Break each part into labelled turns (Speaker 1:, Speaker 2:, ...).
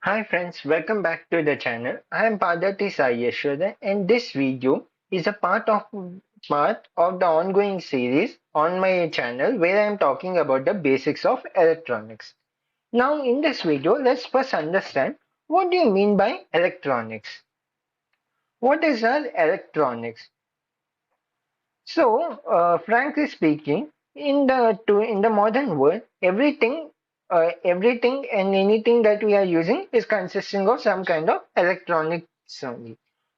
Speaker 1: Hi friends, welcome back to the channel. I am Padharthi Yashwardhan and this video is a part of the ongoing series on my channel where I am talking about the basics of electronics. Now in this video, let's first understand what do you mean by electronics? What is our electronics? So, frankly speaking, in the modern world, everything and anything that we are using is consisting of some kind of electronics only.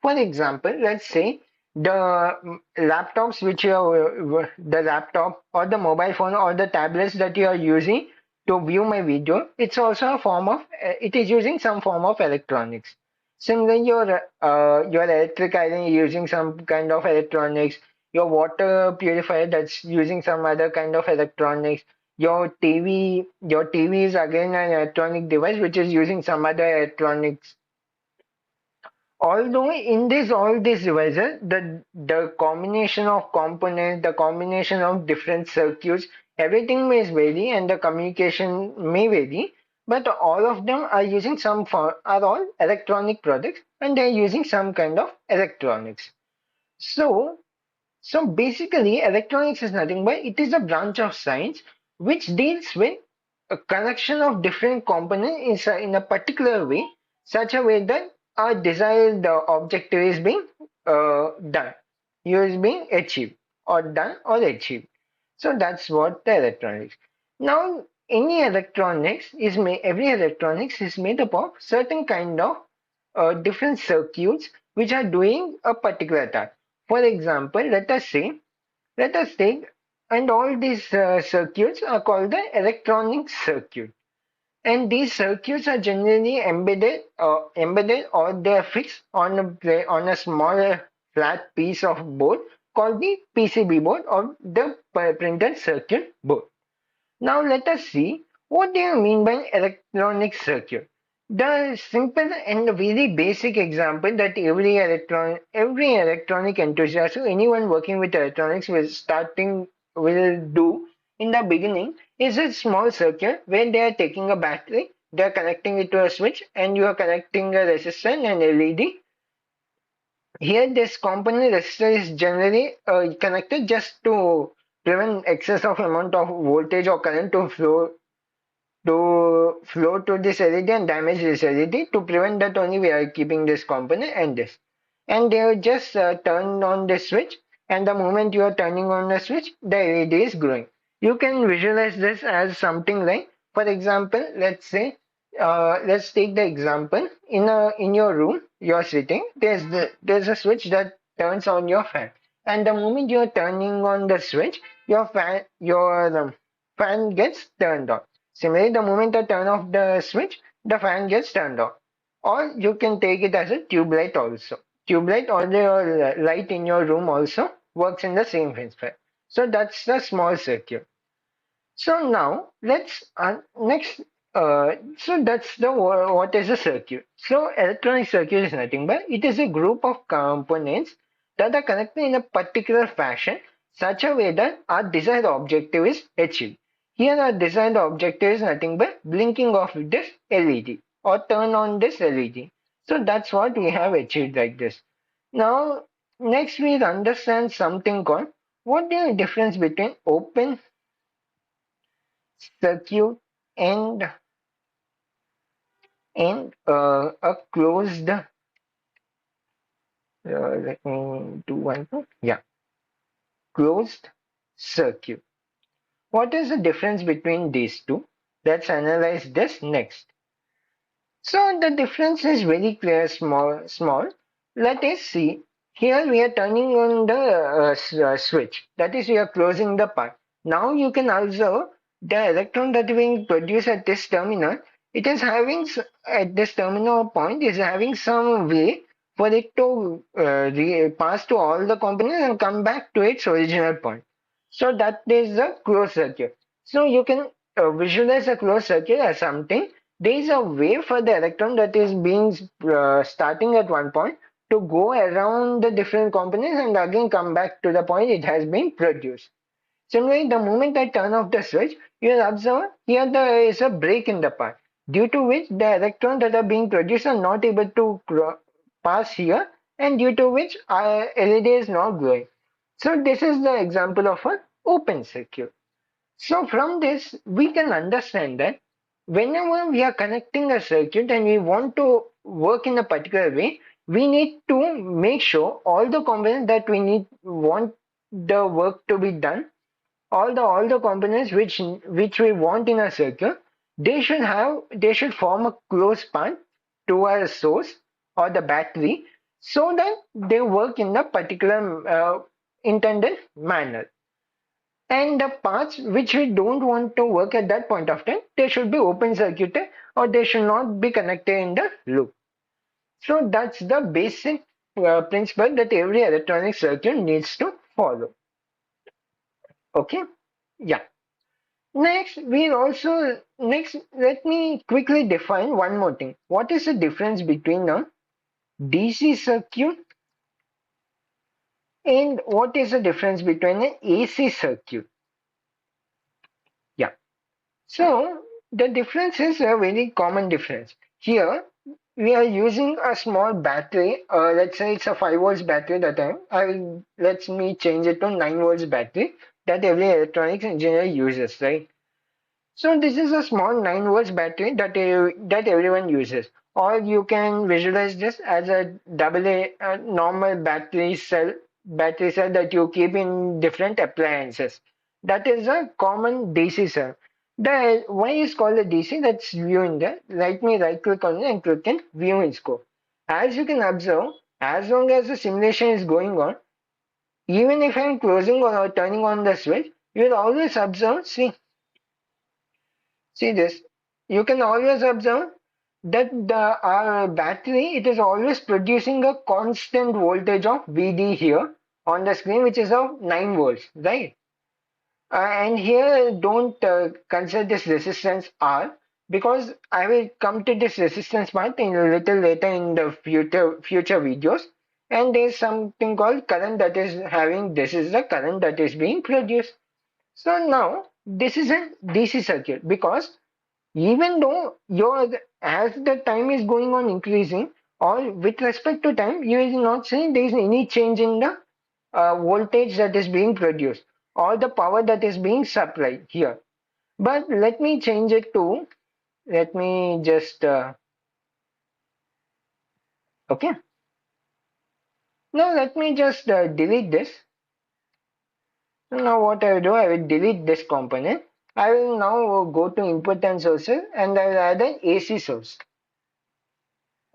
Speaker 1: For example, let's say laptops which you are, the laptop or the mobile phone or the tablets that you are using to view my video, it's also a form of it is using some form of electronics. Similarly, your electric iron is using some kind of electronics, your water purifier that's using some other kind of electronics, your TV is again an electronic device which is using some other electronics. Although in this all these devices, the combination of components, the combination of different circuits, everything may vary and the communication may vary, but all of them are using are all electronic products and they're using some kind of electronics. So so basically, electronics is nothing but it is a branch of science which deals with a connection of different components in a particular way, such a way that our desired objective is being done, is being achieved, or done or achieved. So that's what the electronics. Now, every electronics is made up of certain kind of different circuits which are doing a particular task. For example, let us take, and all these circuits are called the electronic circuit. And these circuits are generally embedded or they are fixed on on a small flat piece of board called the PCB board or the printed circuit board. Now let us see what do you mean by electronic circuit. The simple and very basic example that every electronic enthusiast or anyone working with electronics will do in the beginning is a small circuit where they are taking a battery, they are connecting it to a switch, and you are connecting a resistor and LED. Here, this component resistor is generally connected just to prevent excess of amount of voltage or current to flow to this LED and damage this LED. To prevent that only we are keeping this component and this. And they will just turn on the switch, and the moment you are turning on the switch, the LED is glowing. You can visualize this as something like, for example, let's take the example in your room you're sitting. There's a switch that turns on your fan, and the moment you're turning on the switch, your fan gets turned on. Similarly, the moment I turn off the switch, the fan gets turned off. Or you can take it as a tube light also. Tube light or the light in your room also works in the same principle. So that's the small circuit. So now let's next. So that's what is a circuit. So electronic circuit is nothing but it is a group of components that are connected in a particular fashion, such a way that our desired objective is achieved. Here our desired objective is nothing but blinking off this LED or turn on this LED. So that's what we have achieved like this. Now next we understand something called what is the difference between open circuit and a closed let me do one more. Yeah, closed circuit. What is the difference between these two? Let's analyze this next. So the difference is very clear, small. Let us see. Here we are turning on the switch. That is, we are closing the part. Now you can observe the electron that being produced at this terminal. It is at this terminal point is having some way for it to pass to all the components and come back to its original point. So that is the closed circuit. So you can visualize a closed circuit as something there is a way for the electron that is being starting at one point to go around the different components and again come back to the point it has been produced. Similarly, the moment I turn off the switch, you will observe here there is a break in the part. due to which the electrons that are being produced are not able to pass here, and due to which our LED is not glowing. So this is the example of an open circuit. So from this, we can understand that whenever we are connecting a circuit and we want to work in a particular way, we need to make sure all the components that we want the work to be done, all the components which we want in a circuit, they should form a close path to our source or the battery so that they work in a particular intended manner. And the parts which we don't want to work at that point of time, they should be open circuited or they should not be connected in the loop. So that's the basic principle that every electronic circuit needs to follow. Okay? Yeah. Next, let me quickly define one more thing. What is the difference between a DC circuit and what is the difference between an AC circuit? Yeah. So the difference is a very common difference. Here we are using a small battery. Let's say it's a 5 volts battery that let me change it to 9 volts battery that every electronics engineer uses, right? So this is a small 9 volts battery that everyone uses. Or you can visualize this as a a normal battery cell that you keep in different appliances. That is a common DC cell. The why is called a DC? That's viewing there. Let me right click on it and click in view in scope. As you can observe, as long as the simulation is going on, even if I'm closing or turning on the switch, you will always observe, see this. You can always observe that our battery, it is always producing a constant voltage of VD here on the screen, which is of 9 volts, right? And here don't consider this resistance R because I will come to this resistance part in a little later in the future videos. And there's something called current that is having, this is the current that is being produced. So now this is a DC circuit because even though your as the time is going on increasing or with respect to time, you will not see there is any change in the voltage that is being produced or the power that is being supplied here. But let me change it to, let me just, okay. Now let me just delete this. So now what I will do, I will delete this component. I will now go to input and sources and I will add an AC source.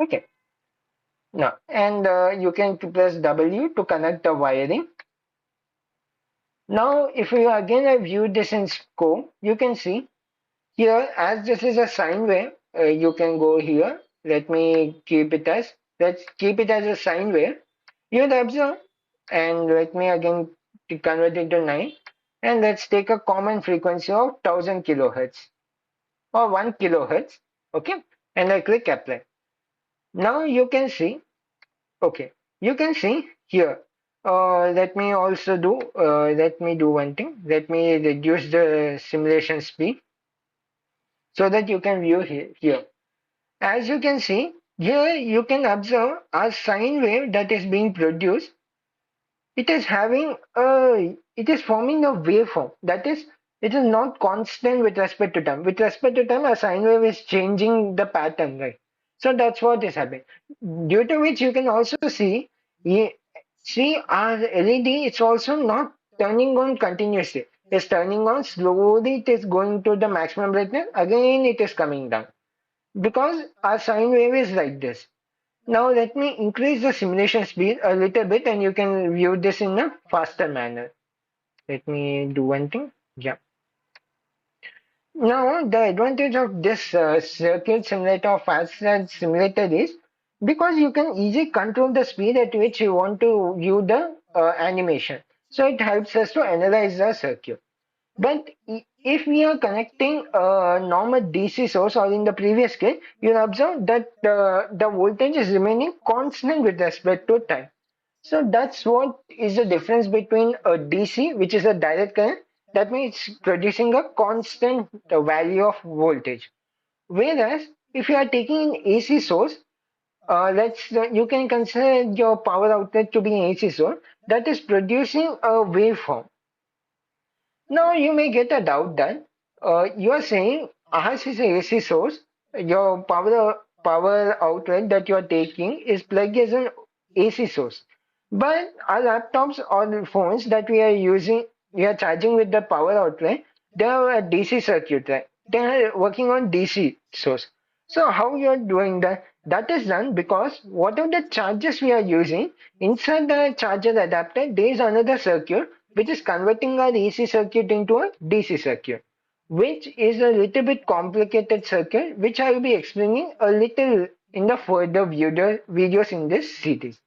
Speaker 1: Okay. Now, and you can press W to connect the wiring. Now, if you again I view this in scope, you can see here as this is a sine wave, you can go here. Let's keep it as a sine wave. You'll observe, and let me again convert it to 9. And let's take a common frequency of 1000 kilohertz or 1 kilohertz. Okay, and I click apply. Now you can see. Okay, you can see here. Let me do one thing. Let me reduce the simulation speed so that you can view here. As you can see, here you can observe a sine wave that is being produced. It is forming a waveform. That is, it is not constant with respect to time. With respect to time, a sine wave is changing the pattern, right? So that's what is happening. Due to which you can also see our LED, it's also not turning on continuously. It's turning on slowly, it is going to the maximum brightness, again it is coming down. Because our sine wave is like this. Now let me increase the simulation speed a little bit and you can view this in a faster manner. Let me do one thing. Yeah. Now the advantage of this circuit simulator or fast simulator is because you can easily control the speed at which you want to view the animation. So it helps us to analyze the circuit. But if we are connecting a normal DC source or in the previous case, you'll observe that the voltage is remaining constant with respect to time. So that's what is the difference between a DC, which is a direct current, that means producing a constant value of voltage, Whereas if you are taking an AC source, let's you can consider your power outlet to be an AC source that is producing a waveform. Now you may get a doubt that you are saying ours is a AC source, your power outlet that you are taking is plugged as an AC source. But our laptops or the phones that we are using, we are charging with the power outlet, they are a DC circuit, right? They are working on DC source. So how you are doing that? That is done because whatever the charges we are using, inside the charger adapter, there is another circuit which is converting our AC circuit into a DC circuit, which is a little bit complicated circuit, which I will be explaining a little in the further videos in this series.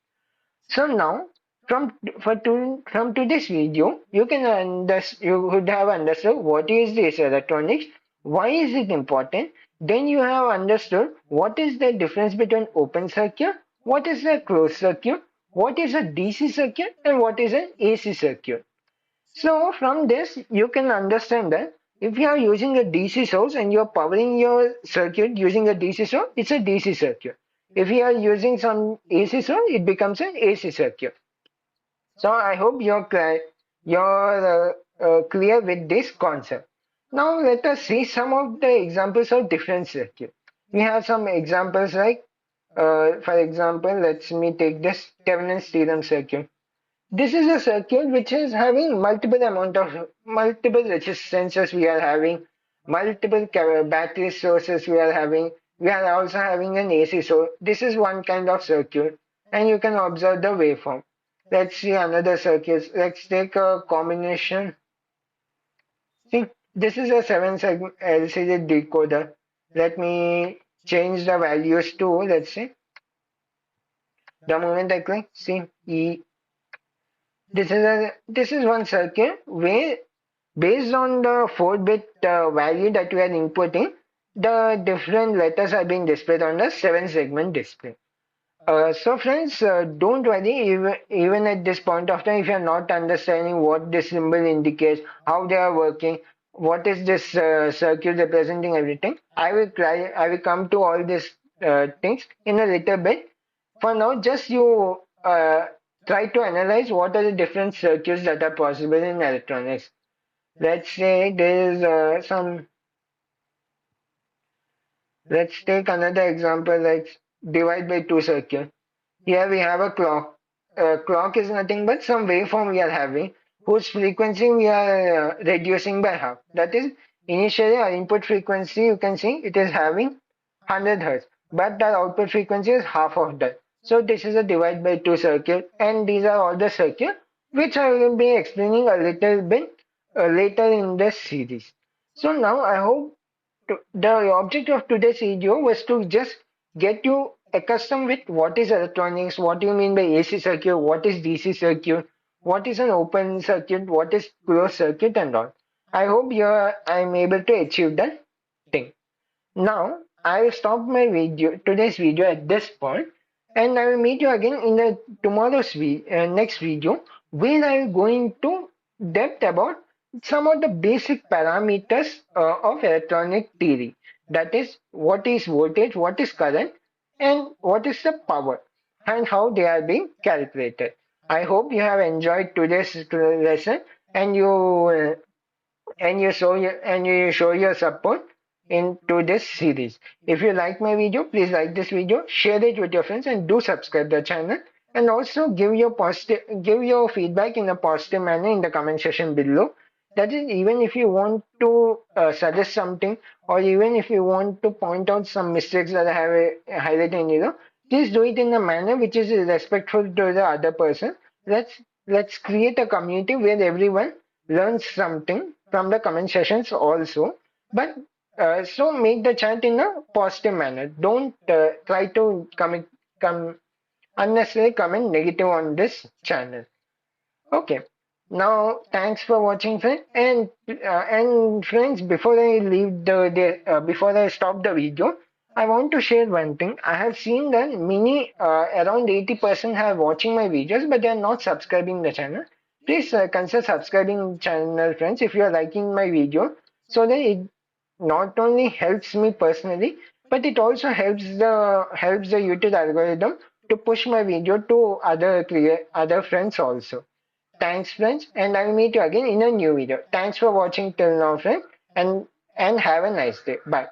Speaker 1: So now, from today's video, you would have understood what is this electronics, why is it important. Then you have understood what is the difference between open circuit, what is a closed circuit, what is a DC circuit, and what is an AC circuit. So from this, you can understand that if you are using a DC source and you're powering your circuit using a DC source, it's a DC circuit. If you are using some AC source, it becomes an AC circuit. So I hope you're clear with this concept. Now let us see some of the examples of different circuits. We have some examples like, for example, let me take this Thevenin's theorem circuit. This is a circuit which is having multiple resistances we are having, multiple battery sources we are having. We are also having an AC source. This is one kind of circuit, and you can observe the waveform. Let's see another circuit. Let's take a combination. See, this is a 7 segment LCD decoder. Let me change the values to, let's see, the moment I click, see, this is one circuit where based on the 4-bit value that we are inputting, the different letters are being displayed on the 7 segment display. So friends, don't worry, even at this point of time, if you're not understanding what this symbol indicates, how they are working, what is this circuit representing everything, I will come to all these things in a little bit. For now, just you try to analyze what are the different circuits that are possible in electronics. Let's say there is let's take another example like divide by 2 circuit. Here we have a clock. Clock is nothing but some waveform we are having whose frequency we are reducing by half. That is, initially our input frequency, you can see it is having 100 hertz, but the output frequency is half of that. So this is a divide by 2 circuit, and these are all the circuits which I will be explaining a little bit later in this series. So now I hope the object of today's video was to just get you accustomed with what is electronics, what do you mean by AC circuit, what is DC circuit, what is an open circuit, what is closed circuit and all. I hope I'm able to achieve that thing. Now I will stop my today's video at this point, and I will meet you again in the next video where I will go into depth about some of the basic parameters of electronic theory. That is, what is voltage, what is current, and what is the power, and how they are being calculated. I hope you have enjoyed today's lesson, and you show your support into this series. If you like my video, please like this video, share it with your friends, and do subscribe the channel. And also give your feedback in a positive manner in the comment section below. That is, even if you want to suggest something, or even if you want to point out some mistakes that I have highlighted in video, please do it in a manner which is respectful to the other person. Let's create a community where everyone learns something from the comment sessions also. But so make the chat in a positive manner. Don't try to come unnecessarily comment negative on this channel. Okay. Now, thanks for watching, friends. And friends, before I before I stop the video, I want to share one thing. I have seen that many around 80% have watching my videos, but they are not subscribing the channel. Please consider subscribing channel, friends, if you are liking my video, so that not only helps me personally, but it also helps the YouTube algorithm to push my video to other friends also. Thanks, friends, and I'll meet you again in a new video. Thanks for watching till now, friend, and have a nice day. Bye.